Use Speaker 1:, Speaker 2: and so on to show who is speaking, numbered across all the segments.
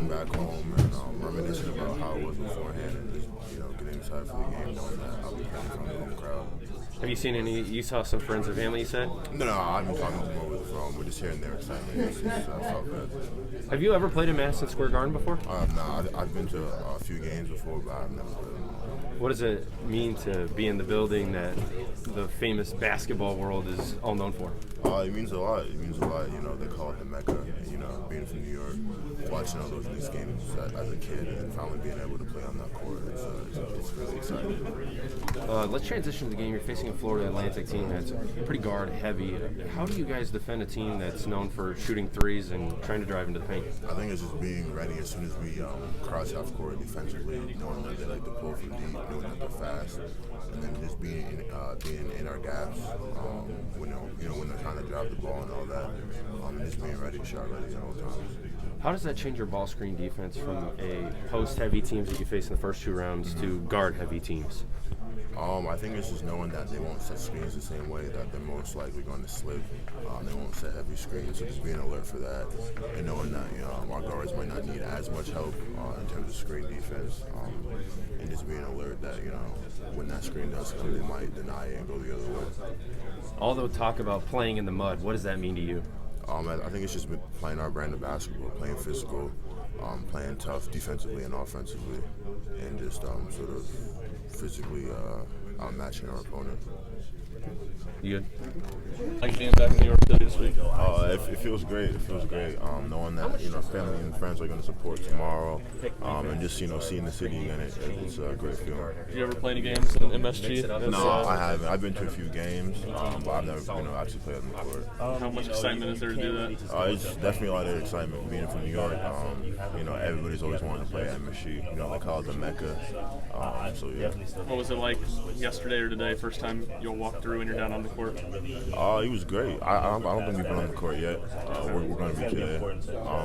Speaker 1: sitting back home and reminiscing about how it was beforehand and just, getting excited for the game, knowing that I'll be playing in front of the home crowd.
Speaker 2: Have you seen any? You saw some friends and family, you said?
Speaker 1: No, I've been talking to them over the phone. We're just hearing their excitement. It's felt good.
Speaker 2: Have you ever played in Madison Square Garden before?
Speaker 1: No, I've been to a few games before, but I've never played.
Speaker 2: What does it mean to be in the building that the famous basketball world is all known for?
Speaker 1: It means a lot. It means a lot. They call it the Mecca. And, being from New York, watching all those Knicks games as a kid, and finally being able to play on that court, it's really exciting.
Speaker 2: Let's transition to the game. You're facing a Florida Atlantic team that's pretty guard heavy. How do you guys defend a team that's known for shooting threes and trying to drive into the paint?
Speaker 1: I think it's just being ready as soon as we cross half court defensively, knowing that they like to pull from deep, knowing that they're fast, and then just being in our gaps when they're trying to drop the ball and all that, and just being ready, shot ready at all times.
Speaker 2: How does that change your ball screen defense from a post-heavy teams that you face in the first 2 rounds to guard-heavy teams?
Speaker 1: I think it's just knowing that they won't set screens the same way, that they're most likely going to slip. They won't set heavy screens, so just being alert for that and knowing that our guards might not need as much help in terms of screen defense, and just being alert that when that screen does come, they might deny it and go the other way.
Speaker 2: All the talk about playing in the mud, what does that mean to you?
Speaker 1: I think it's just been playing our brand of basketball, playing physical, playing tough defensively and offensively, and just sort of physically outmatching our opponent.
Speaker 2: You good?
Speaker 3: Like being back in New York City this week?
Speaker 1: It feels great. It feels great. Knowing that family and friends are going to support tomorrow, and just seeing the city again, it's a great feeling.
Speaker 3: Did you ever play any games in MSG?
Speaker 1: No, I haven't. I've been to a few games, but I've never actually played on the court.
Speaker 3: How much excitement is there to do that?
Speaker 1: It's definitely a lot of excitement being from New York. Everybody's always wanting to play at MSG. They call it the Mecca. So yeah.
Speaker 3: What was it like yesterday or today? First time you'll walk through and you're down on the court?
Speaker 1: It was great. I don't think we've been on the court yet. We're going to be today,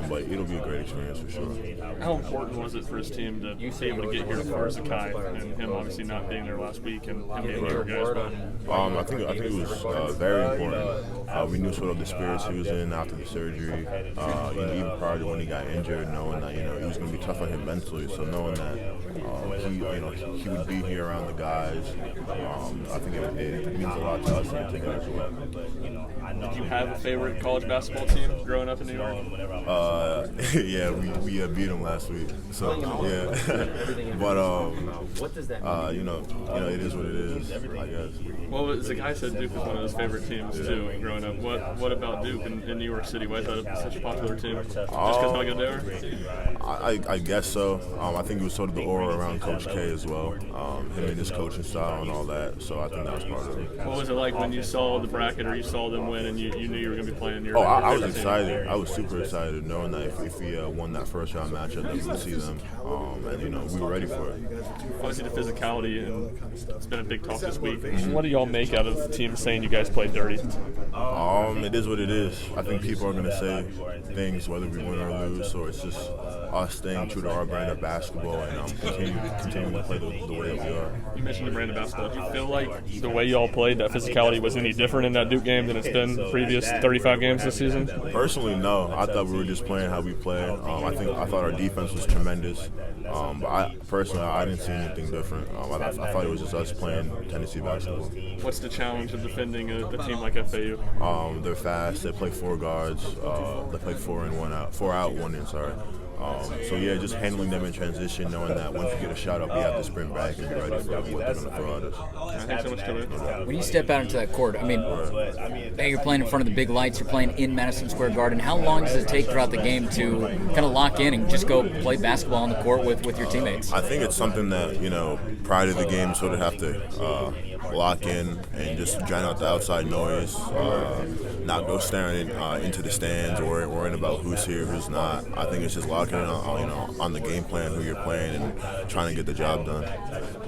Speaker 1: but it'll be a great experience for sure.
Speaker 3: How important was it for his team to be able to get here as far as Zakai, and him obviously not being there last week and him being your guys?
Speaker 1: I think it was very important. We knew sort of the spirits he was in after the surgery, even prior to when he got injured, knowing that it was going to be tough on him mentally. So knowing that he would be here around the guys, I think it means a lot to us and to him as well.
Speaker 3: Did you have a favorite college basketball team growing up in New York?
Speaker 1: Yeah, we beat them last week. So yeah, but it is what it is, I guess.
Speaker 3: Well, Zakai said Duke was one of his favorite teams too growing up. What about Duke in New York City? Why is that such a popular team? Just because how good they are?
Speaker 1: I guess so. I think it was sort of the aura around Coach K as well, him and his coaching style and all that. So I think that was part of it.
Speaker 3: What was it like when you saw the bracket or you saw them win and you knew you were going to be playing your?
Speaker 1: I was excited. I was super excited knowing that if we won that first round matchup, that we would see them, and we were ready for it.
Speaker 3: Obviously, the physicality, and it's been a big talk this week. What do y'all make out of the team saying you guys played dirty?
Speaker 1: It is what it is. I think people are going to say things whether we win or lose, so it's just us staying true to our brand of basketball and continuing to play the way that we are.
Speaker 3: You mentioned the brand of basketball. Do you feel like the way y'all played, that physicality, was any different in that Duke game than it's been the previous 35 games this season?
Speaker 1: Personally, no. I thought we were just playing how we played. I thought our defense was tremendous. But I didn't see anything different. I thought it was just us playing Tennessee basketball.
Speaker 3: What's the challenge of defending a team like FAU?
Speaker 1: They're fast. They play 4 guards. They play 4 out, 1 in. Sorry. So yeah, just handling them in transition, knowing that once you get a shot up, we have to sprint back and be ready for what they're going to throw at us.
Speaker 3: Thanks so much, Tobe.
Speaker 4: When you step out into that court, you're playing in front of the big lights, you're playing in Madison Square Garden. How long does it take throughout the game to kind of lock in and just go play basketball on the court with your teammates?
Speaker 1: I think it's something that, prior to the game, you sort of have to lock in and just drown out the outside noise, not go staring into the stands or worrying about who's here, who's not. I think it's just locking in on the game plan, who you're playing, and trying to get the job done.